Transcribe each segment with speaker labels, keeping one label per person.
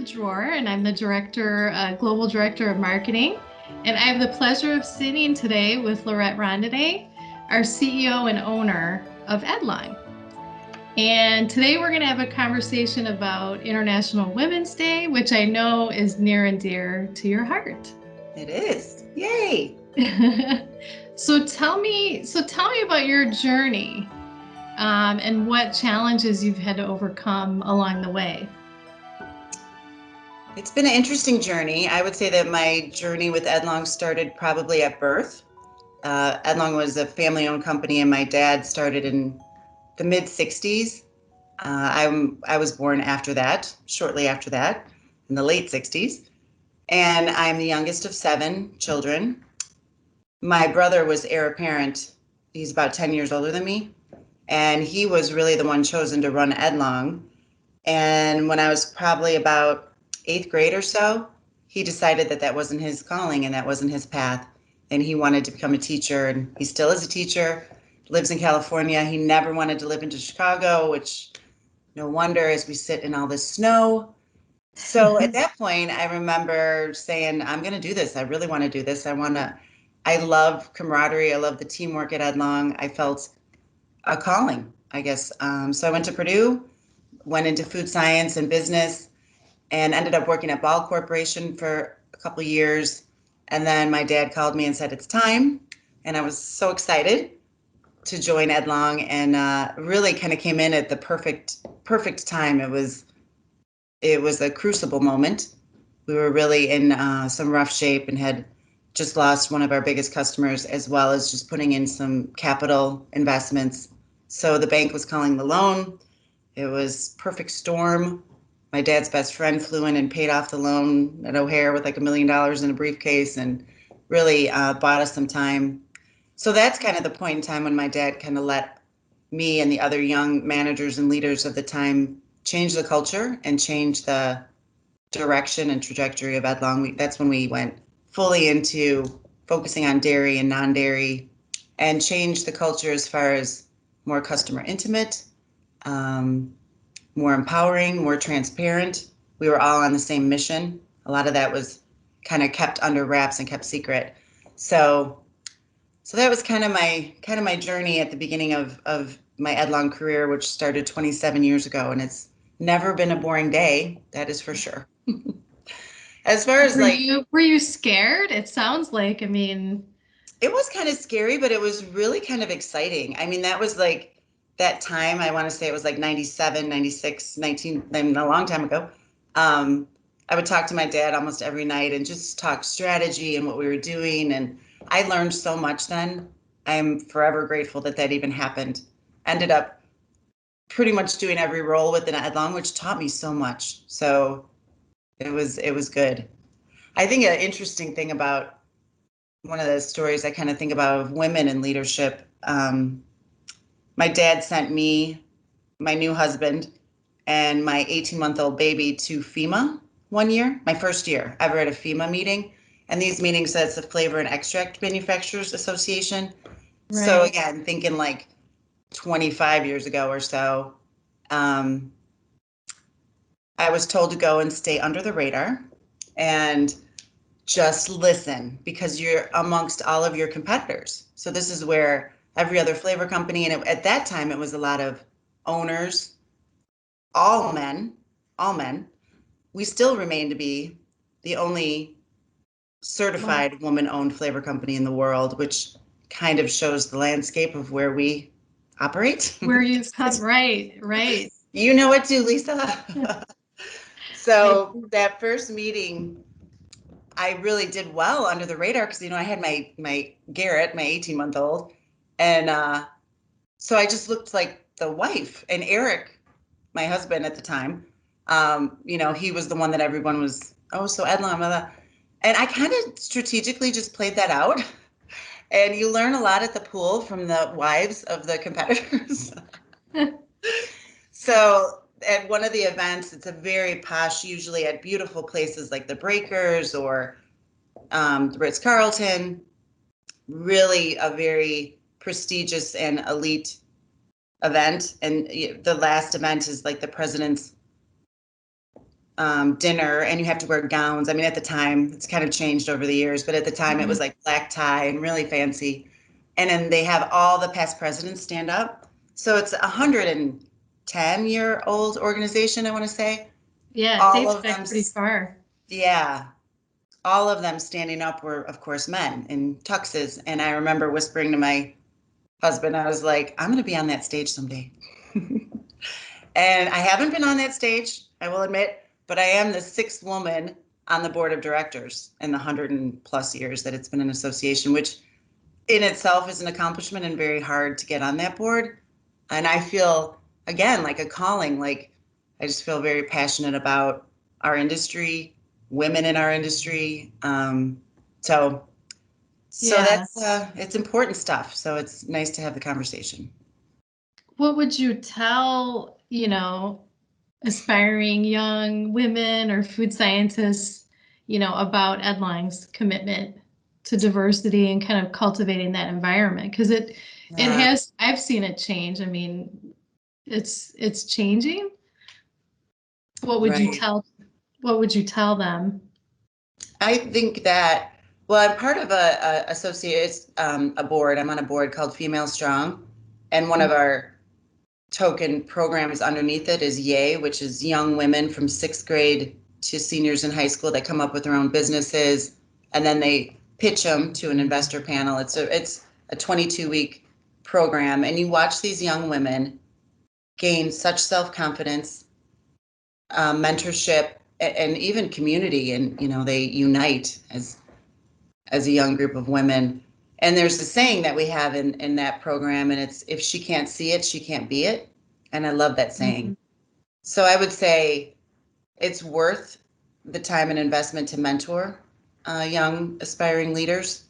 Speaker 1: Drawer, and I'm the global director of marketing. And I have the pleasure of sitting today with Laurette Rondenet, our CEO and owner of Edlong. And today we're going to have a conversation about International Women's Day, which I know is near and dear to your heart.
Speaker 2: It is. Yay.
Speaker 1: So tell me about your journey, and what challenges you've had to overcome along the way.
Speaker 2: It's been an interesting journey. I would say that my journey with Edlong started probably at birth. Edlong was a family-owned company, and my dad started in the mid 60s. I was born after that, shortly after that, in the late 60s. And I'm the youngest of 7 children. My brother was heir apparent. He's about 10 years older than me. And he was really the one chosen to run Edlong. And when I was probably about 8th grade or so, he decided that that wasn't his calling and that wasn't his path. And he wanted to become a teacher. And he still is a teacher, lives in California. He never wanted to live into Chicago, which no wonder as we sit in all this snow. So at that point, I remember saying, I'm going to do this. I really want to do this. I love camaraderie. I love the teamwork at Edlong. I felt a calling, I guess. So I went to Purdue, went into food science and business, and ended up working at Ball Corporation for a couple of years. And then my dad called me and said, it's time. And I was so excited to join Edlong, and really kind of came in at the perfect time. It was a crucible moment. We were really in some rough shape and had just lost one of our biggest customers, as well as just putting in some capital investments. So the bank was calling the loan. It was perfect storm. My dad's best friend flew in and paid off the loan at O'Hare with like $1 million in a briefcase, and really bought us some time. So that's kind of the point in time when my dad kind of let me and the other young managers and leaders of the time change the culture and change the direction and trajectory of Edlong. That's when we went fully into focusing on dairy and non-dairy, and changed the culture as far as more customer intimate, more empowering, more transparent. We were all on the same mission. A lot of that was kind of kept under wraps and kept secret. So that was kind of my journey at the beginning of my Edlong career, which started 27 years ago, and it's never been a boring day, that is for sure. As far as like,
Speaker 1: Were you scared? It sounds like, I mean,
Speaker 2: it was kind of scary, but it was really kind of exciting. I mean, that was like that time, I want to say it was like 97, 96, 19, I mean, a long time ago. I would talk to my dad almost every night and just talk strategy and what we were doing. And I learned so much then. I'm forever grateful that that even happened. Ended up pretty much doing every role within Edlong, which taught me so much. So it was good. I think an interesting thing about one of the stories I kind of think about of women in leadership. My dad sent me, my new husband, and my 18-month-old baby to FEMA one year, my first year ever at a FEMA meeting. And these meetings, that's the Flavor and Extract Manufacturers Association. So
Speaker 1: right.
Speaker 2: again, thinking like 25 years ago or so, um, I was told to go and stay under the radar and just listen, because you're amongst all of your competitors. So this is where every other flavor company, and at that time it was a lot of owners, all men, all men. We still remain to be the only
Speaker 1: Wow.
Speaker 2: certified woman-owned flavor company in the world, which kind of shows the landscape of where we operate.
Speaker 1: Where you come, right, right.
Speaker 2: You know it too, Lisa.
Speaker 1: I,
Speaker 2: So that first meeting, I really did well under the radar because, I had my Garrett, my 18-month-old, and so I just looked like the wife. And Eric, my husband at the time, he was the one that everyone was, oh, so Edlong, blah, blah. And I kind of strategically just played that out. And you learn a lot at the pool from the wives of the competitors. So at one of the events, it's a very posh, usually at beautiful places like the Breakers or the Ritz-Carlton, really a very prestigious and elite event. And the last event is like the president's dinner, and you have to wear gowns. I mean, at the time, it's kind of changed over the years, but at the time it was like black tie and really fancy. And then they have all the past presidents stand up. So it's a 110-year-old organization, I want to say.
Speaker 1: Yeah, it
Speaker 2: All
Speaker 1: dates
Speaker 2: of them,
Speaker 1: back pretty far.
Speaker 2: yeah, all of them standing up were, of course, men in tuxes. And I remember whispering to my husband, I was like, I'm going to be on that stage someday. And I haven't been on that stage, I will admit, but I am the sixth woman on the board of directors in the 100+ years that it's been an association, which in itself is an accomplishment and very hard to get on that board. And I feel, again, like a calling, like I just feel very passionate about our industry, women in our industry. So
Speaker 1: Yeah.
Speaker 2: that's it's important stuff. So it's nice to have the conversation.
Speaker 1: What would you tell, aspiring young women or food scientists, about Edlong's commitment to diversity and kind of cultivating that environment? Because it
Speaker 2: Yeah,
Speaker 1: has, I've seen it change. I mean, it's changing. What would you
Speaker 2: right.
Speaker 1: tell what would you tell them?
Speaker 2: I think that, well, I'm part of a associate, a board. I'm on a board called Female Strong, and one of our token programs underneath it is YAY, which is young women from sixth grade to seniors in high school that come up with their own businesses, and then they pitch them to an investor panel. It's a 22-week program, and you watch these young women gain such self-confidence, mentorship, and even community, and they unite as a young group of women. And there's a saying that we have in that program, and it's, if she can't see it, she can't be it. And I love that saying.
Speaker 1: Mhm.
Speaker 2: So I would say it's worth the time and investment to mentor young aspiring leaders.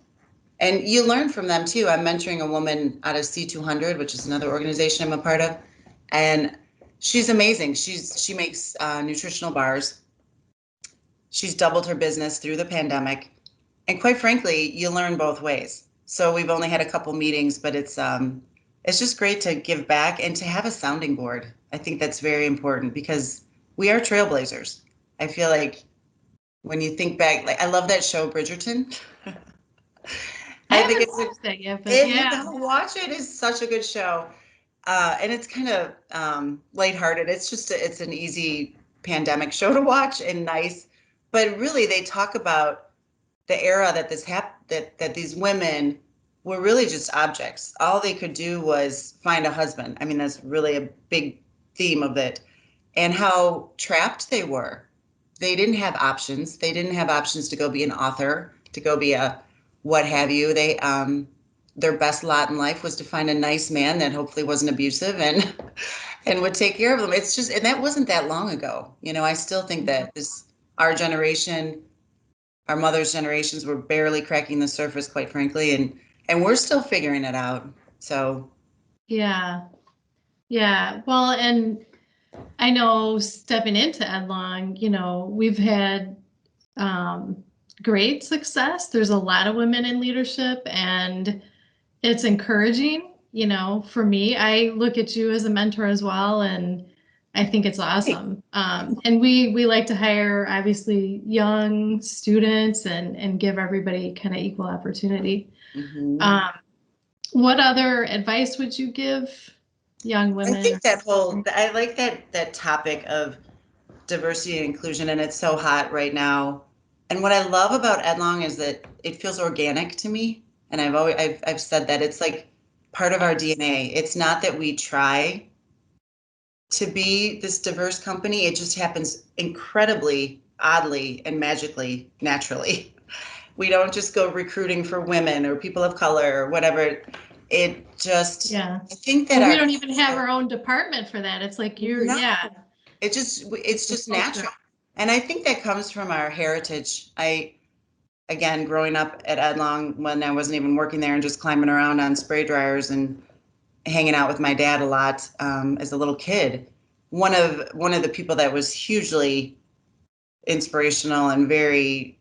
Speaker 2: And you learn from them too. I'm mentoring a woman out of C200, which is another organization I'm a part of. And she's amazing. She makes nutritional bars. She's doubled her business through the pandemic. And quite frankly, you learn both ways. So we've only had a couple meetings, but it's just great to give back and to have a sounding board. I think that's very important because we are trailblazers. I feel like when you think back, like I love that show Bridgerton.
Speaker 1: I
Speaker 2: I think
Speaker 1: haven't
Speaker 2: it's
Speaker 1: watched that yet, but
Speaker 2: if you
Speaker 1: yeah.
Speaker 2: don't watch it, it's such a good show. And it's kind of lighthearted. It's an easy pandemic show to watch and nice. But really, they talk about the era that that these women were really just objects. All they could do was find a husband. I mean, that's really a big theme of it, and how trapped they were. They didn't have options. They didn't have options to go be an author, to go be a what have you. Their best lot in life was to find a nice man that hopefully wasn't abusive and and would take care of them. It's just, and that wasn't that long ago. I still think that our generation, our mother's generations were barely cracking the surface, quite frankly, and we're still figuring it out. So
Speaker 1: Yeah. Yeah. Well, and I know stepping into Edlong, we've had um, great success. There's a lot of women in leadership, and it's encouraging, for me. I look at you as a mentor as well, and I think it's awesome. And we like to hire obviously young students and give everybody kind of equal opportunity.
Speaker 2: mhm.
Speaker 1: Um, what other advice would you give young
Speaker 2: I
Speaker 1: women?
Speaker 2: think I like that topic of diversity and inclusion, and it's so hot right now. And what I love about Edlong is that it feels organic to me. And I've said that it's like part of our DNA. It's not that we try to be this diverse company. It just happens incredibly oddly and magically naturally. We don't just go recruiting for women or people of color or whatever. It just,
Speaker 1: Yeah.
Speaker 2: I think that
Speaker 1: Well, we
Speaker 2: our
Speaker 1: don't even have
Speaker 2: culture,
Speaker 1: our own department for that. It's like
Speaker 2: no,
Speaker 1: yeah,
Speaker 2: it's
Speaker 1: the
Speaker 2: just
Speaker 1: culture.
Speaker 2: natural. And I think that comes from our heritage. Again, growing up at Edlong when I wasn't even working there and just climbing around on spray dryers and hanging out with my dad a lot as a little kid. One of the people that was hugely inspirational and very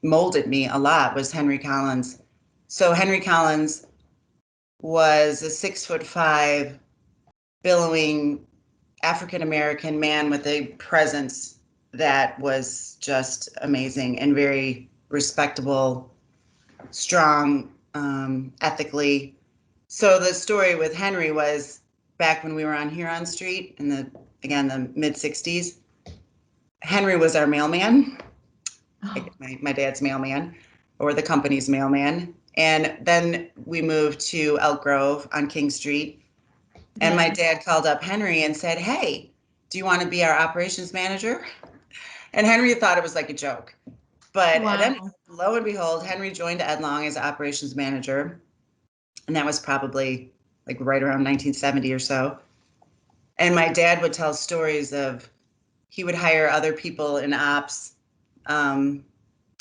Speaker 2: molded me a lot was Henry Collins. So Henry Collins was a 6'5" billowing African American man with a presence that was just amazing and very respectable, strong, ethically. So the story with Henry was back when we were on Huron Street in the mid 60s. Henry was our mailman,
Speaker 1: Oh,
Speaker 2: my dad's mailman, or the company's mailman. And then we moved to Elk Grove on King Street. And my
Speaker 1: yeah.
Speaker 2: dad called up Henry and said, "Hey, do you want to be our operations manager?" And Henry thought it was like a joke. But then
Speaker 1: Wow.
Speaker 2: lo and behold, Henry joined Edlong as operations manager. And that was probably like right around 1970 or so. And my dad would tell stories of he would hire other people in ops, um,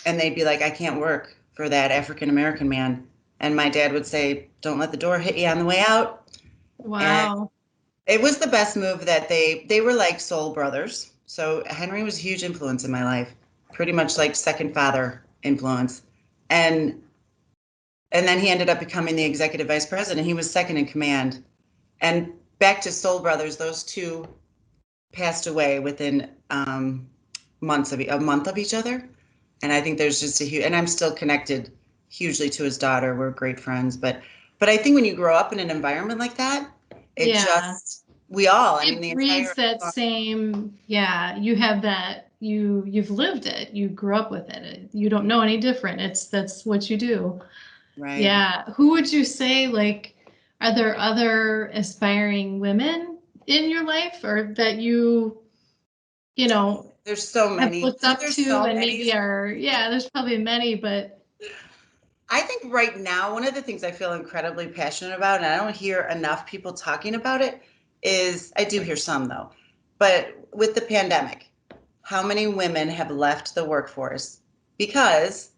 Speaker 2: and they'd be like, "I can't work for that African American man." And my dad would say, "Don't let the door hit you on the way out." And
Speaker 1: Wow.
Speaker 2: it was the best move that they were like soul brothers. So Henry was a huge influence in my life, pretty much like second father influence. And and then he ended up becoming the executive vice president. He was second in command. And back to soul brothers, those two passed away within months of a month of each other. And I think there's just a huge, and I'm still connected hugely to his daughter. We're great friends, but I think when you grow up in an environment like that, it
Speaker 1: Yeah.
Speaker 2: just we all, I mean,
Speaker 1: It
Speaker 2: the
Speaker 1: breeds
Speaker 2: entire
Speaker 1: that same, yeah, you have that, you've lived it, you grew up with it. You don't know any different. That's what you do.
Speaker 2: right.
Speaker 1: Yeah. Who would you say, like, are there other aspiring women in your life or that you know,
Speaker 2: There's so
Speaker 1: have
Speaker 2: many.
Speaker 1: looked up
Speaker 2: There's
Speaker 1: to
Speaker 2: so
Speaker 1: and
Speaker 2: many.
Speaker 1: maybe are, yeah, there's probably many, but
Speaker 2: I think right now, one of the things I feel incredibly passionate about, and I don't hear enough people talking about it, is I do hear some though, but with the pandemic, how many women have left the workforce because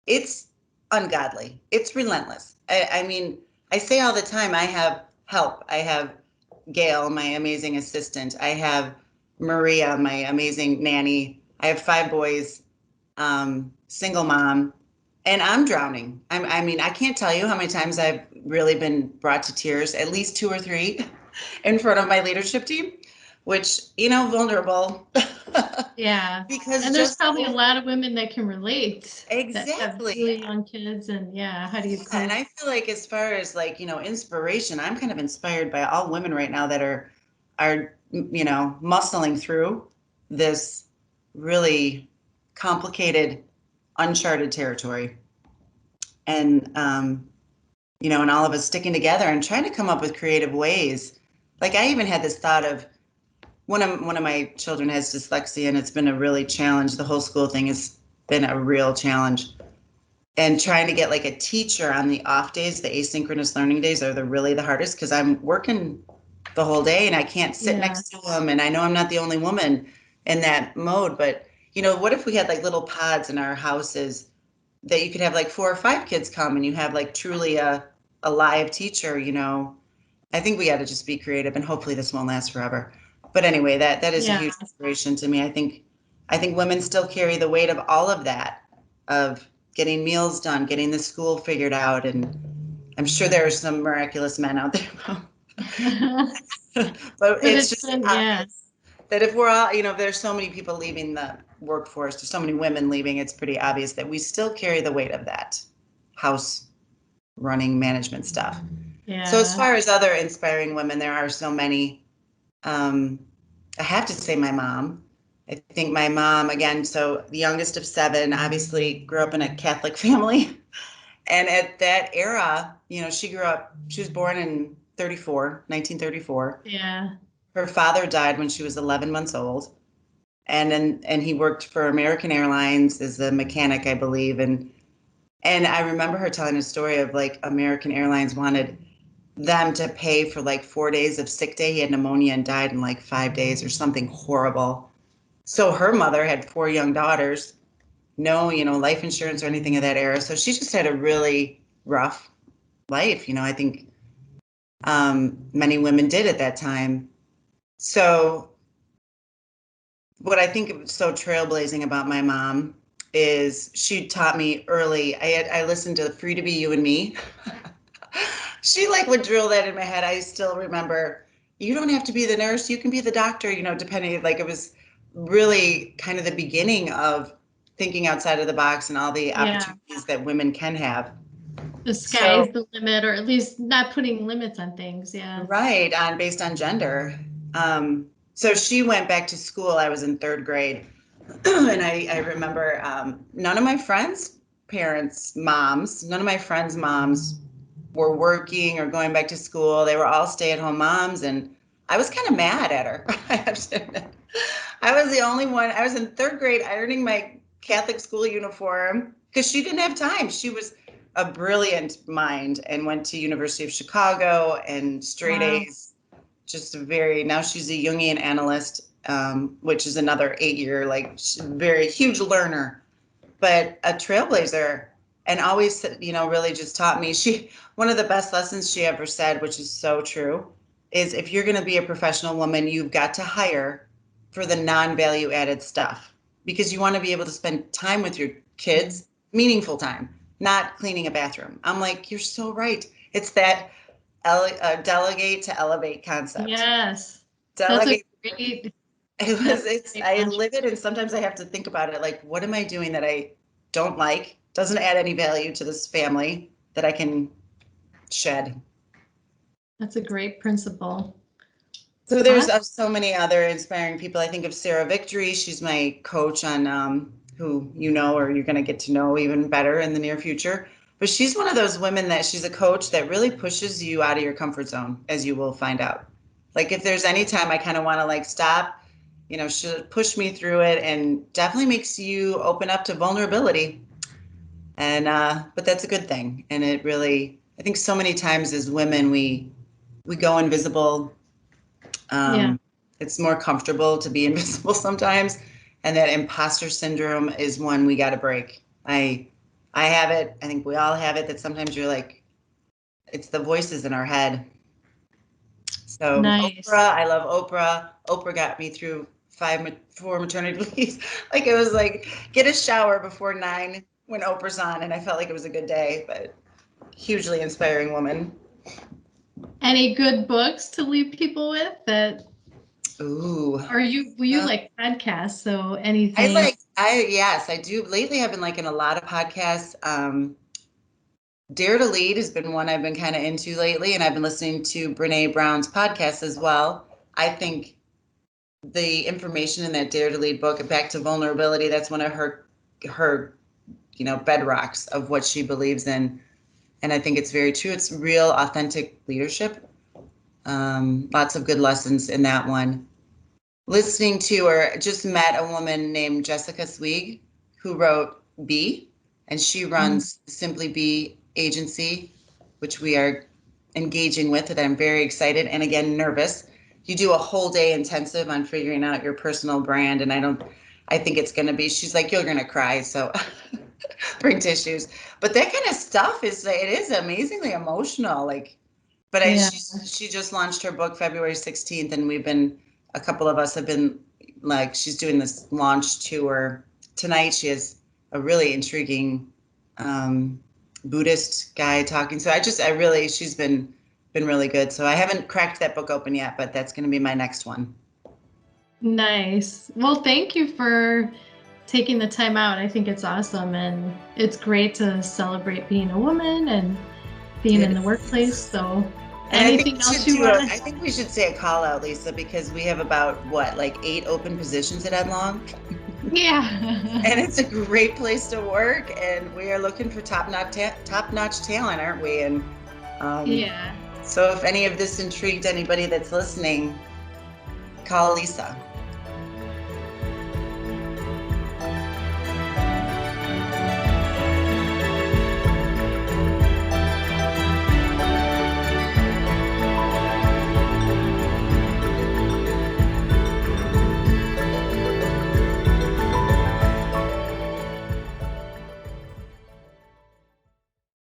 Speaker 2: it's ungodly, it's relentless. I mean, I say all the time, I have help. I have Gail, my amazing assistant. I have Maria, my amazing nanny. I have 5 boys, single mom, and I'm drowning. I mean, I can't tell you how many times I've really been brought to tears, at least 2 or 3, in front of my leadership team, which, vulnerable.
Speaker 1: yeah.
Speaker 2: Because
Speaker 1: And there's
Speaker 2: just
Speaker 1: probably a lot of women that can relate that have
Speaker 2: exactly.
Speaker 1: really young kids and yeah, how do you
Speaker 2: And
Speaker 1: cope?
Speaker 2: I feel like as far as like, inspiration, I'm kind of inspired by all women right now that are muscling through this really complicated, uncharted territory. And and all of us sticking together and trying to come up with creative ways. Like I even had this thought of one of my children has dyslexia, and it's been a really challenge. The whole school thing has been a real challenge. And trying to get like a teacher on the off days, the asynchronous learning days are really the hardest because I'm working the whole day and I can't sit
Speaker 1: Yeah.
Speaker 2: next to them. And I know I'm not the only woman in that mode, but what if we had like little pods in our houses that you could have like 4 or 5 kids come and you have like truly a live teacher, I think we got to just be creative and hopefully this won't last forever. But anyway, that is a
Speaker 1: Yeah.
Speaker 2: huge inspiration to me. I think women still carry the weight of all of that, of getting meals done, getting the school figured out, and I'm sure there are some miraculous men out there. But
Speaker 1: But
Speaker 2: it's
Speaker 1: it's
Speaker 2: just
Speaker 1: been, yeah,
Speaker 2: obvious that if we're all, if there's so many people leaving the workforce, there's so many women leaving, it's pretty obvious that we still carry the weight of that house running management stuff. So as
Speaker 1: yeah,
Speaker 2: far as other inspiring women, there are so many. Um, I have to say my mom. I think my mom, again, so the youngest of 7, obviously grew up in a Catholic family. And at that era, she was born in 1934.
Speaker 1: yeah,
Speaker 2: Her father died when she was 11 months old. And he worked for American Airlines as a mechanic, I believe. And I remember her telling a story of like American Airlines wanted them to pay for like 4 days of sick day. He had pneumonia and died in like 5 days or something horrible. So her mother had 4 young daughters, no, life insurance or anything of that era. So she just had a really rough life. I think many women did at that time. So what I think was so trailblazing about my mom is she taught me early. I listened to Free to Be You and Me. She like would drill that in my head. I still remember you don't have to be the nurse, you can be the doctor, depending, like it was really kind of the beginning of thinking outside of the box and all the opportunities that women can have.
Speaker 1: The sky is the limit, or at least not putting limits on things. Yeah.
Speaker 2: Right, based on gender. So she went back to school. I was in third grade. And I remember none of my friends' parents' moms, none of my friends' moms were working or going back to school. They were all stay-at-home moms, and I was kind of mad at her. I have to admit. I was the only one. I was in third grade ironing my Catholic school uniform because she didn't have time. She was a brilliant mind and went to University of Chicago and straight A's. Just now she's a Jungian analyst, which is another 8-year, like very huge learner, but a trailblazer, and always, really just taught me. One of the best lessons she ever said, which is so true, is if you're going to be a professional woman, you've got to hire for the non-value added stuff, because you want to be able to spend time with your kids, meaningful time, not cleaning a bathroom. I'm like, you're so right. It's that delegate to elevate concept.
Speaker 1: Yes.
Speaker 2: Delegate.
Speaker 1: That's a great.
Speaker 2: I live it, and sometimes I have to think about it. Like, what am I doing that I don't like? Doesn't add any value to this family that I can shed.
Speaker 1: That's a great principle.
Speaker 2: So there's so many other inspiring people. I think of Sarah Victory. She's my coach on who or you're going to get to know even better in the near future. But she's one of those women that she's a coach that really pushes you out of your comfort zone, as you will find out. Like if there's any time I kind of want to like stop, she'll push me through it, and definitely makes you open up to vulnerability. And but that's a good thing. And it really, I think so many times as women, we go invisible. It's more comfortable to be invisible sometimes. And that imposter syndrome is one we got to break. I have it. I think we all have it, that sometimes you're like, it's the voices in our head. So nice. Oprah, I love Oprah. Oprah got me through 4 maternity leaves. Like it was like, get a shower before 9 when Oprah's on. And I felt like it was a good day, but hugely inspiring woman.
Speaker 1: Any good books to leave people with that?
Speaker 2: Ooh.
Speaker 1: Or you like podcasts? So anything?
Speaker 2: Yes, I do. Lately, I've been liking a lot of podcasts. Dare to Lead has been one I've been kind of into lately, and I've been listening to Brene Brown's podcast as well. I think the information in that Dare to Lead book, back to vulnerability, that's one of her bedrocks of what she believes in. And I think it's very true. It's real, authentic leadership. Lots of good lessons in that one. Listening to or just met a woman named Jessica Swig, who wrote Be, and she runs Simply Be agency, which we are engaging with, and I'm very excited and again nervous. You do a whole day intensive on figuring out your personal brand, and I think it's going to be, she's like, you're going to cry, so bring tissues. But that kind of stuff is amazingly emotional. But she just launched her book February 16th, and a couple of us have been like, she's doing this launch tour tonight. She has a really intriguing Buddhist guy talking. So she's been really good. So I haven't cracked that book open yet, but that's going to be my next one.
Speaker 1: Nice. Well, thank you for taking the time out. I think it's awesome, and it's great to celebrate being a woman and being in the workplace. So anything else you want?
Speaker 2: I think we should say a call out, Lisa, because we have about 8 open positions at Edlong.
Speaker 1: Yeah.
Speaker 2: And it's a great place to work, and we are looking for top-notch talent, aren't we? And
Speaker 1: yeah.
Speaker 2: So if any of this intrigued anybody that's listening, call Lisa.